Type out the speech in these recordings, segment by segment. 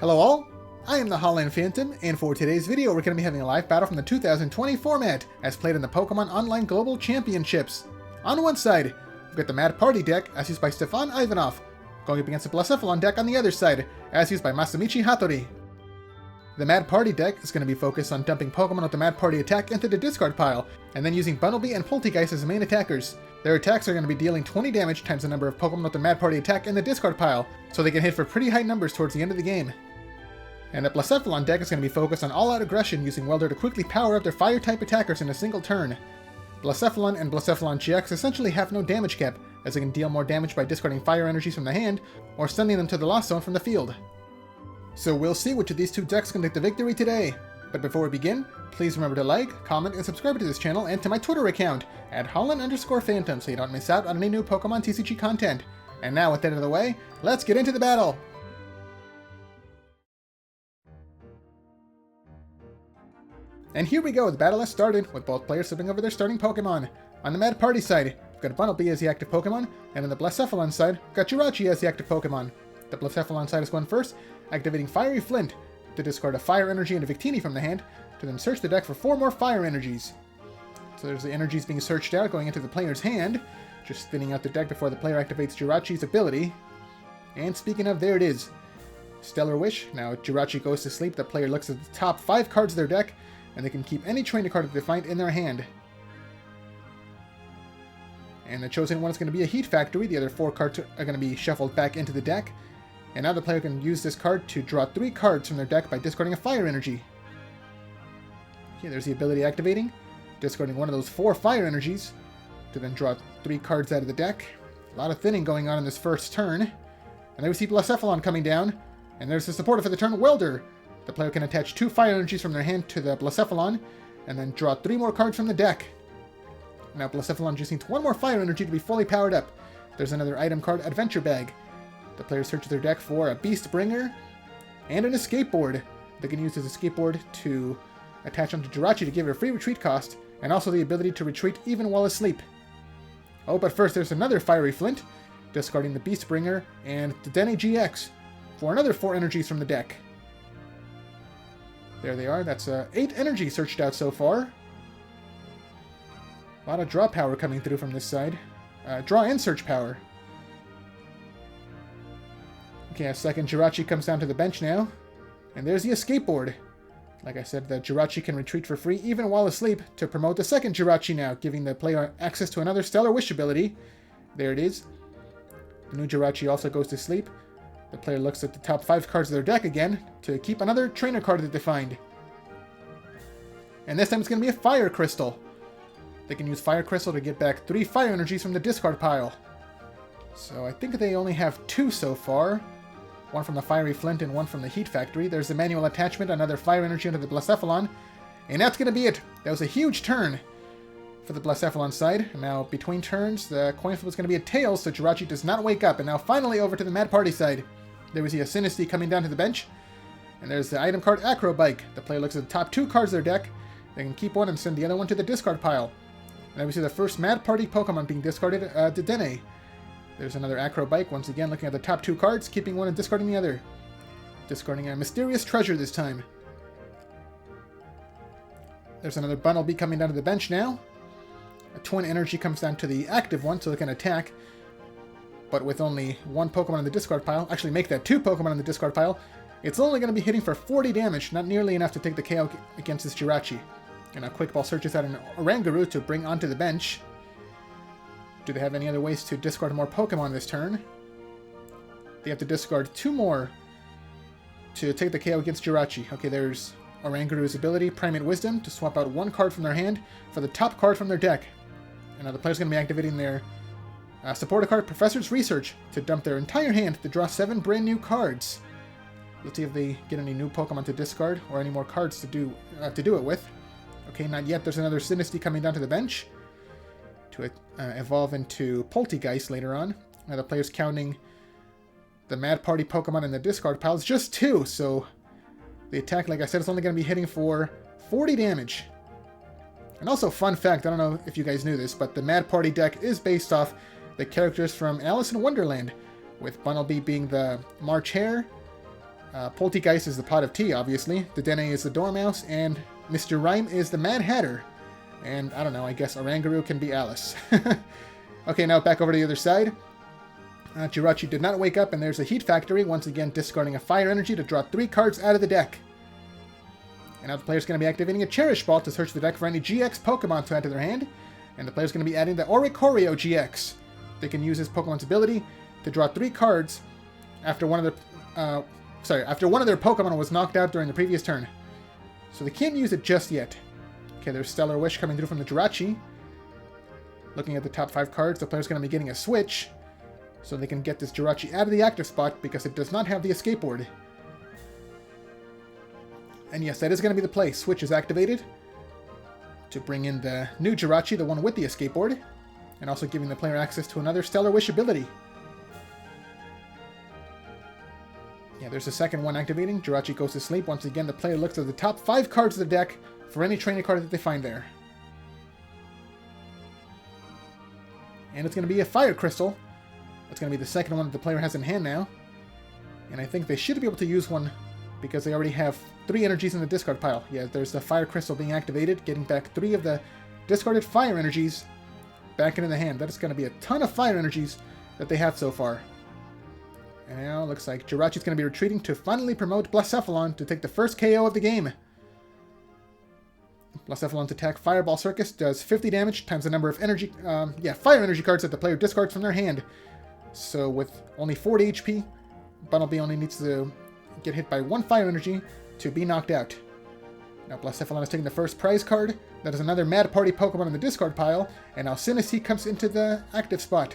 Hello all, I am the Holland Phantom, and for today's video we're going to be having a live battle from the 2020 format, as played in the Pokemon Online Global Championships. On one side, we've got the Mad Party deck, as used by Stephane Ivanoff, going up against the Blacephalon deck on the other side, as used by Masimichi Hattori. The Mad Party deck is going to be focused on dumping Pokemon with the Mad Party attack into the discard pile, and then using Bunnelby and Poltegeist as the main attackers. Their attacks are going to be dealing 20 damage times the number of Pokemon with the Mad Party attack in the discard pile, so they can hit for pretty high numbers towards the end of the game. And the Blacephalon deck is going to be focused on all-out aggression, using Welder to quickly power up their fire-type attackers in a single turn. Blacephalon and Blacephalon GX essentially have no damage cap, as they can deal more damage by discarding fire energies from the hand, or sending them to the lost zone from the field. So we'll see which of these two decks can take the victory today. But before we begin, please remember to like, comment, and subscribe to this channel and to my Twitter account, at Holland_Phantom, so you don't miss out on any new Pokemon TCG content. And now with that out of the way, let's get into the battle! And here we go, the battle has started, with both players flipping over their starting Pokemon. On the Mad Party side, we've got Bunnelby as the active Pokemon, and on the Blacephalon side, we've got Jirachi as the active Pokemon. The Blacephalon side is going first, activating Fiery Flint to discard a Fire Energy and a Victini from the hand, to then search the deck for 4 more Fire Energies. So there's the energies being searched out, going into the player's hand, just thinning out the deck before the player activates Jirachi's ability. And speaking of, there it is. Stellar Wish. Now Jirachi goes to sleep, the player looks at the top 5 cards of their deck, and they can keep any trainer card that they find in their hand. And the chosen one is going to be a Heat Factory. The other 4 cards are going to be shuffled back into the deck. And now the player can use this card to draw 3 cards from their deck by discarding a Fire Energy. Okay, there's the ability activating, discarding one of those 4 Fire Energies to then draw 3 cards out of the deck. A lot of thinning going on in this first turn. And there we see Blacephalon coming down, and there's the supporter for the turn, Welder. The player can attach 2 Fire Energies from their hand to the Blacephalon, and then draw 3 more cards from the deck. Now Blacephalon just needs 1 more Fire Energy to be fully powered up. There's another item card, Adventure Bag. The player searches their deck for a Beast Bringer and an Escape Board. They can use this Escape Board to attach onto Jirachi to give it a free retreat cost, and also the ability to retreat even while asleep. Oh, but first there's another Fiery Flint, discarding the Beast Bringer and the Dedenne GX for another 4 energies from the deck. There they are, that's 8 energy searched out so far. A lot of draw power coming through from this side. Draw and search power. Okay, a second Jirachi comes down to the bench now. And there's the Escape Board. Like I said, the Jirachi can retreat for free even while asleep to promote the second Jirachi now, giving the player access to another Stellar Wish ability. There it is. The new Jirachi also goes to sleep. The player looks at the top 5 cards of their deck again to keep another trainer card that they find. And this time it's going to be a Fire Crystal. They can use Fire Crystal to get back 3 Fire Energies from the discard pile. So I think they only have 2 so far. 1 from the Fiery Flint and 1 from the Heat Factory. There's the manual attachment, another Fire Energy into the Blacephalon. And that's going to be it. That was a huge turn for the Blacephalon side. Now, between turns, the coin flip is going to be a tails, so Jirachi does not wake up. And now finally over to the Mad Party side. There we see a Sinistea coming down to the bench. And there's the item card Acro Bike. The player looks at the top 2 cards of their deck. They can keep one and send the other one to the discard pile. And then we see the first Mad Party Pokemon being discarded, Dedenne. There's another Acro Bike, once again looking at the top 2 cards, keeping one and discarding the other. Discarding a Mysterious Treasure this time. There's another Bunnelby coming down to the bench now. A Twin Energy comes down to the active one, so it can attack. But with only 1 Pokemon in the discard pile, actually make that 2 Pokemon in the discard pile, it's only going to be hitting for 40 damage, not nearly enough to take the KO against this Jirachi. And a Quick Ball searches out an Oranguru to bring onto the bench. Do they have any other ways to discard more Pokemon this turn? They have to discard 2 more to take the KO against Jirachi. Okay, there's Oranguru's ability, Primate Wisdom, to swap out 1 card from their hand for the top card from their deck. And now the player's going to be activating their supporter card, Professor's Research, to dump their entire hand to draw 7 brand new cards. Let's see if they get any new Pokemon to discard, or any more cards to do it with. Okay, not yet. There's another Sinistea coming down to the bench to evolve into Poltegeist later on. Now the player's counting the Mad Party Pokemon in the discard pile. It's just 2, so the attack, like I said, is only going to be hitting for 40 damage. And also, fun fact, I don't know if you guys knew this, but the Mad Party deck is based off the characters from Alice in Wonderland, with Bunnelby being the March Hare, Poltegeist is the pot of tea, obviously. Dedenne is the Dormouse, and Mr. Rhyme is the Mad Hatter. And, I don't know, I guess Oranguru can be Alice. Okay, now back over to the other side. Jirachi did not wake up, and there's a Heat Factory, once again discarding a Fire Energy to draw 3 cards out of the deck. And now the player's going to be activating a Cherish Ball to search the deck for any GX Pokemon to add to their hand. And the player's going to be adding the Oricorio GX. They can use his Pokemon's ability to draw 3 cards after one of their Pokemon was knocked out during the previous turn. So they can't use it just yet. Okay, there's Stellar Wish coming through from the Jirachi. Looking at the top 5 cards, the player's going to be getting a Switch, so they can get this Jirachi out of the active spot because it does not have the escape board. And yes, that is going to be the play. Switch is activated to bring in the new Jirachi, the one with the escape board, and also giving the player access to another Stellar Wish ability. Yeah, there's a second one activating. Jirachi goes to sleep. Once again, the player looks at the top 5 cards of the deck for any training card that they find there. And it's going to be a Fire Crystal. It's going to be the second one that the player has in hand now. And I think they should be able to use one because they already have 3 energies in the discard pile. Yeah, there's the Fire Crystal being activated, getting back 3 of the discarded Fire Energies back into the hand. That is going to be a ton of Fire Energies that they have so far. And now it looks like Jirachi's going to be retreating to finally promote Blacephalon to take the first KO of the game. Blacephalon's attack, Fireball Circus, does 50 damage times the number of Fire Energy cards that the player discards from their hand. So with only 40 HP, Bunnelby only needs to get hit by 1 Fire Energy to be knocked out. Now Blacephalon is taking the first prize card. That is another Mad Party Pokemon in the discard pile, and now Sinistee comes into the active spot.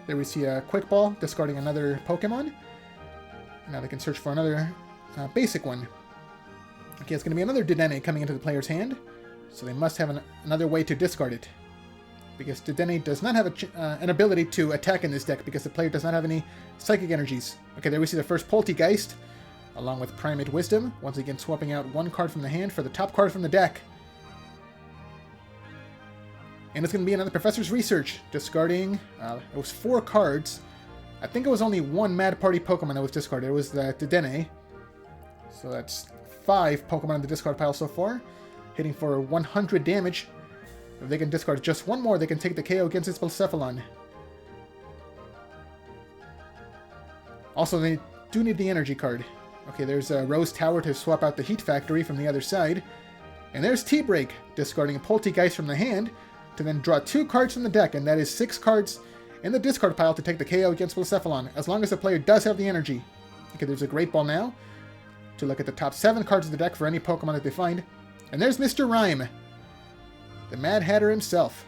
There we see a Quick Ball discarding another Pokemon. Now they can search for another basic one. Okay, it's going to be another Dedenne coming into the player's hand, so they must have another way to discard it. Because Dedenne does not have an ability to attack in this deck because the player does not have any Psychic Energies. Okay, there we see the first Poltegeist, along with Primate Wisdom, once again swapping out 1 card from the hand for the top card from the deck. And it's going to be another Professor's Research, discarding, it was 4 cards. I think it was only 1 Mad Party Pokemon that was discarded. It was the Dedenne. So that's 5 Pokemon in the discard pile so far, hitting for 100 damage. If they can discard just 1 more, they can take the KO against this Blacephalon. Also, they do need the energy card. Okay, there's a Rose Tower to swap out the Heat Factory from the other side. And there's T-Break, discarding a Poltegeist from the hand to then draw 2 cards from the deck, and that is 6 cards in the discard pile to take the KO against Blacephalon, as long as the player does have the energy. Okay, there's a Great Ball now to look at the top 7 cards of the deck for any Pokemon that they find. And there's Mr. Rhyme, the Mad Hatter himself.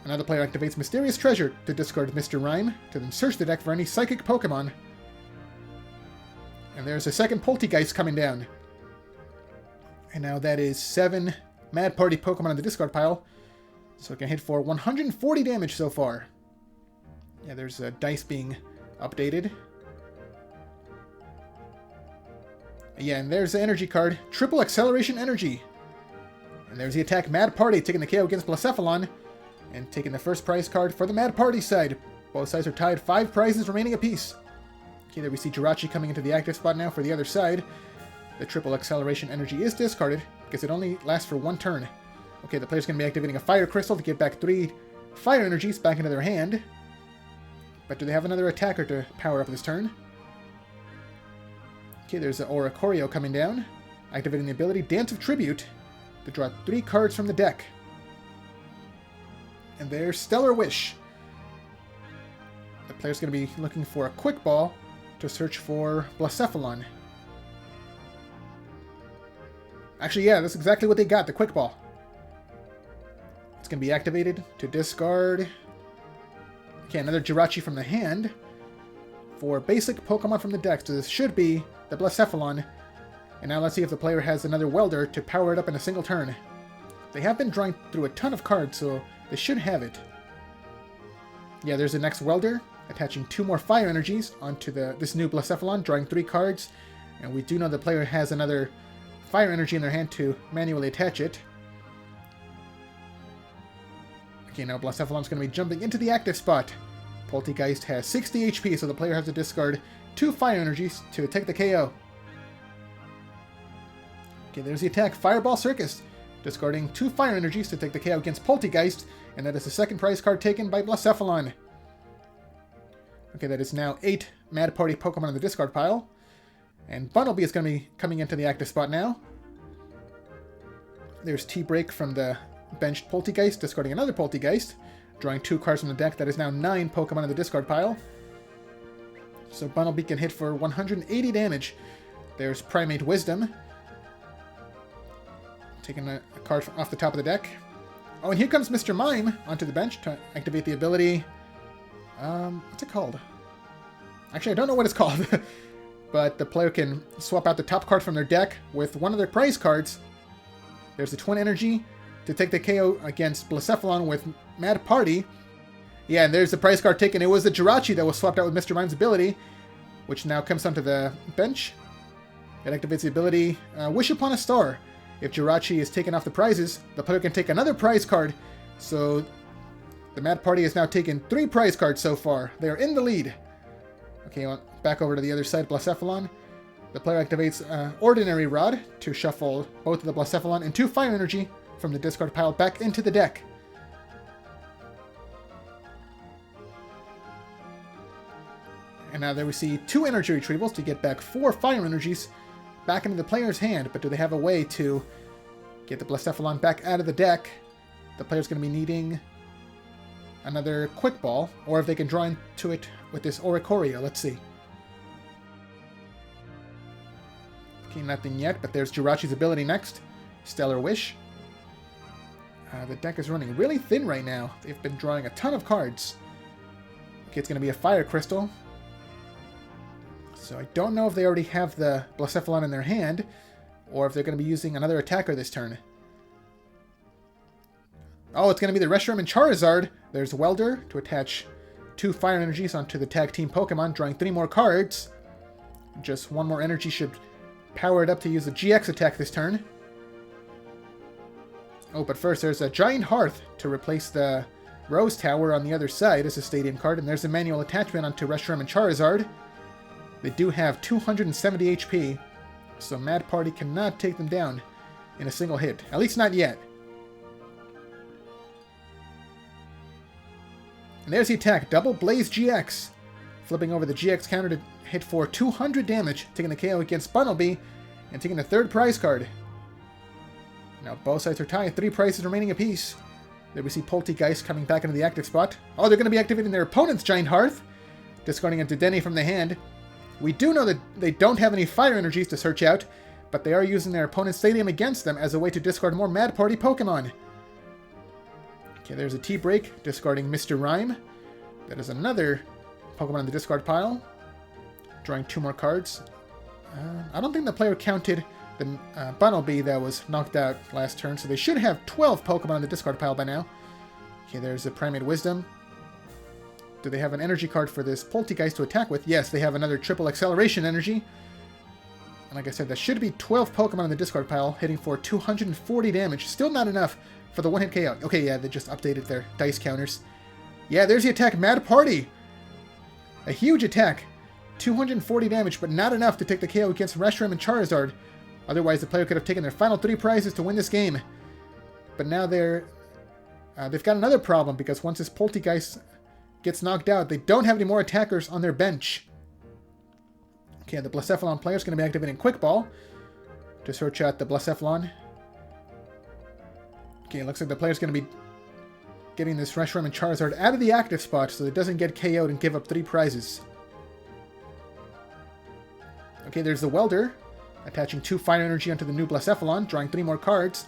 Another player activates Mysterious Treasure to discard Mr. Rhyme to then search the deck for any Psychic Pokemon. And there's a second Poltegeist coming down. And now that is 7 Mad Party Pokemon in the discard pile. So it can hit for 140 damage so far. Yeah, there's a dice being updated. Yeah, and there's the energy card, Triple Acceleration Energy. And there's the attack, Mad Party, taking the KO against Blacephalon, and taking the first prize card for the Mad Party side. Both sides are tied, 5 prizes remaining apiece. Okay, there we see Jirachi coming into the active spot now for the other side. The Triple Acceleration Energy is discarded, because it only lasts for 1 turn. Okay, the player's going to be activating a Fire Crystal to get back 3 Fire Energies back into their hand. But do they have another attacker to power up this turn? Okay, there's the Oricorio coming down, activating the ability Dance of Tribute to draw 3 cards from the deck. And there's Stellar Wish. The player's going to be looking for a Quick Ball to search for Blacephalon. Actually, yeah, that's exactly what they got, the Quick Ball. It's going to be activated to discard... Okay, another Jirachi from the hand for basic Pokemon from the deck. So this should be the Blacephalon. And now let's see if the player has another Welder to power it up in a single turn. They have been drawing through a ton of cards, so they should have it. Yeah, there's the next Welder, attaching 2 more Fire Energies onto this new Blacephalon, drawing 3 cards. And we do know the player has another Fire Energy in their hand to manually attach it. Okay, now Blacephalon's going to be jumping into the active spot. Poltegeist has 60 HP, so the player has to discard 2 fire energies to take the KO. Okay, there's the attack. Fireball Circus, discarding 2 fire energies to take the KO against Poltegeist, and that is the second prize card taken by Blacephalon. Okay, that is now 8 Mad Party Pokemon in the discard pile. And Bunnelby is going to be coming into the active spot now. There's T-Break from the benched Poltegeist, discarding another Poltegeist, drawing 2 cards from the deck. That is now 9 Pokemon in the discard pile. So Bunnelby can hit for 180 damage. There's Primate Wisdom, taking a card off the top of the deck. Oh, and here comes Mr. Mime onto the bench to activate the ability. What's it called? Actually, I don't know what it's called. But the player can swap out the top card from their deck with one of their prize cards. There's the Twin Energy to take the KO against Blacephalon with Mad Party. Yeah, and there's the prize card taken. It was the Jirachi that was swapped out with Mr. Mime's ability, which now comes onto the bench. It activates the ability Wish Upon a Star. If Jirachi is taken off the prizes, the player can take another prize card. So the Mad Party has now taken 3 prize cards so far. They are in the lead. Okay, back over to the other side, Blacephalon. The player activates Ordinary Rod to shuffle both of the Blacephalon and 2 fire energy from the discard pile back into the deck. And now there we see 2 energy retrievals to get back 4 fire energies back into the player's hand. But do they have a way to get the Blacephalon back out of the deck? The player's going to be needing another Quick Ball, or if they can draw into it with this Oricorio. Let's see. Okay, nothing yet, but there's Jirachi's ability next. Stellar Wish. The deck is running really thin right now. They've been drawing a ton of cards. Okay, it's going to be a Fire Crystal. So I don't know if they already have the Blacephalon in their hand, or if they're going to be using another attacker this turn. Oh, it's going to be the Reshiram and Charizard. There's Welder to attach 2 fire energies onto the tag team Pokemon, drawing 3 more cards. Just 1 more energy should power it up to use the GX attack this turn. Oh, but first there's a Giant Hearth to replace the Rose Tower on the other side as a stadium card, and there's a manual attachment onto Reshiram and Charizard. They do have 270 HP, so Mad Party cannot take them down in a single hit. At least not yet. And there's the attack, Double Blaze GX. Flipping over the GX counter to hit for 200 damage, taking the KO against Bunnelby, and taking the 3rd prize card. Now both sides are tied, 3 prizes remaining apiece. There we see Poltegeist coming back into the active spot. Oh, they're going to be activating their opponent's Giant Hearth, discarding a Dedenne from the hand. We do know that they don't have any fire energies to search out, but they are using their opponent's stadium against them as a way to discard more Mad Party Pokemon. Okay, there's a T-Break, discarding Mr. Rhyme. That is another Pokemon in the discard pile. Drawing 2 more cards. I don't think the player counted the Bunnelby that was knocked out last turn, so they should have 12 Pokemon in the discard pile by now. Okay, there's the Primate Wisdom. Do they have an energy card for this Poltegeist to attack with? Yes, they have another Triple Acceleration Energy. And like I said, that should be 12 Pokemon in the discard pile, hitting for 240 damage. Still not enough for the one-hit KO. Okay, yeah, they just updated their dice counters. Yeah, there's the attack, Mad Party! A huge attack. 240 damage, but not enough to take the KO against Reshiram and Charizard. Otherwise, the player could have taken their final 3 prizes to win this game. But now they've got another problem, because once this Poltegeist gets knocked out, they don't have any more attackers on their bench. Okay, the Blacephalon player is going to be activating Quick Ball to search out the Blacephalon. Okay, it looks like the player's going to be getting this Reshiram and Charizard out of the active spot so it doesn't get KO'd and give up 3 prizes. Okay, there's the Welder, attaching 2 fire energy onto the new Blacephalon, drawing 3 more cards.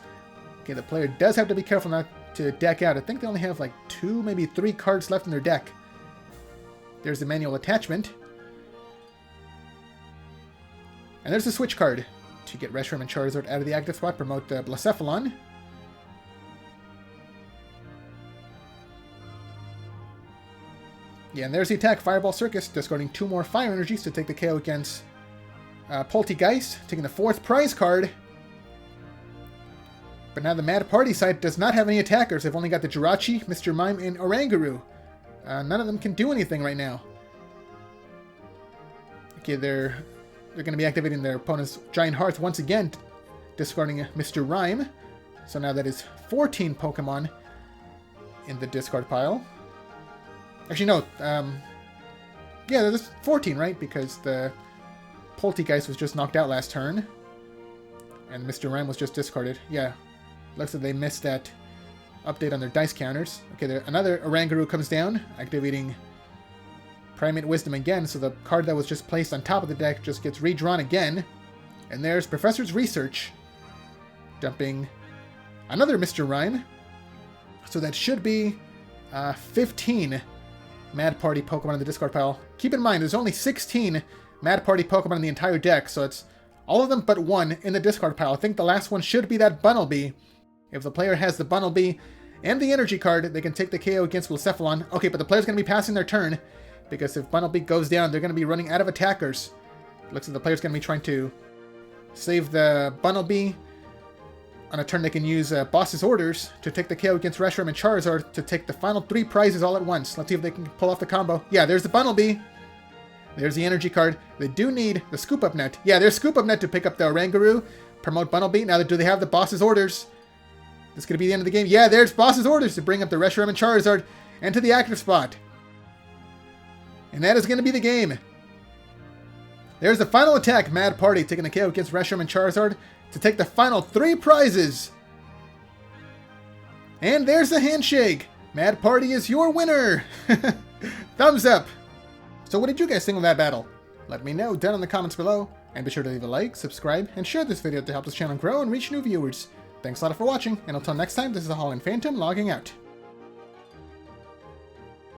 Okay, the player does have to be careful not to deck out. I think they only have like 2, maybe 3 cards left in their deck. There's the manual attachment. And there's the switch card to get Reshiram and Charizard out of the active spot, promote the Blacephalon. Yeah, and there's the attack, Fireball Circus, discarding 2 more fire energies to take the KO against Poltegeist, taking the 4th prize card. But now the Mad Party side does not have any attackers. They've only got the Jirachi, Mr. Mime, and Oranguru. None of them can do anything right now. Okay, they're going to be activating their opponent's Giant Hearth once again, discarding Mr. Rhyme. So now that is 14 Pokemon in the discard pile. Actually, no. Yeah, there's 14, right? Because the Poltegeist was just knocked out last turn. And Mr. Rhyme was just discarded. Yeah. Looks like they missed that update on their dice counters. Okay, there, another Oranguru comes down, activating Primate Wisdom again, so the card that was just placed on top of the deck just gets redrawn again. And there's Professor's Research, dumping another Mr. Rhyme. So that should be 15 Mad Party Pokemon in the discard pile. Keep in mind, there's only 16 Mad Party Pokemon in the entire deck, so it's all of them but one in the discard pile. I think the last one should be that Bunnelby. If the player has the Bunnelby and the energy card, they can take the KO against Blacephalon. Okay, but the player's going to be passing their turn, because if Bunnelby goes down, they're going to be running out of attackers. Looks like the player's going to be trying to save the Bunnelby. On a turn, they can use Boss's Orders to take the KO against Reshiram and Charizard to take the final 3 prizes all at once. Let's see if they can pull off the combo. Yeah, there's the Bunnelby. There's the energy card. They do need the Scoop Up Net. Yeah, there's Scoop Up Net to pick up the Oranguru, promote Bunnelby. Now, do they have the Boss's Orders? This is going to be the end of the game. Yeah, there's Boss's Orders to bring up the Reshiram and Charizard into the active spot. And that is going to be the game. There's the final attack. Mad Party taking the KO against Reshiram and Charizard to take the final 3 prizes. And there's the handshake. Mad Party is your winner. Thumbs up. So what did you guys think of that battle? Let me know down in the comments below. And be sure to leave a like, subscribe, and share this video to help this channel grow and reach new viewers. Thanks a lot for watching, and until next time, this is the Holland Phantom logging out.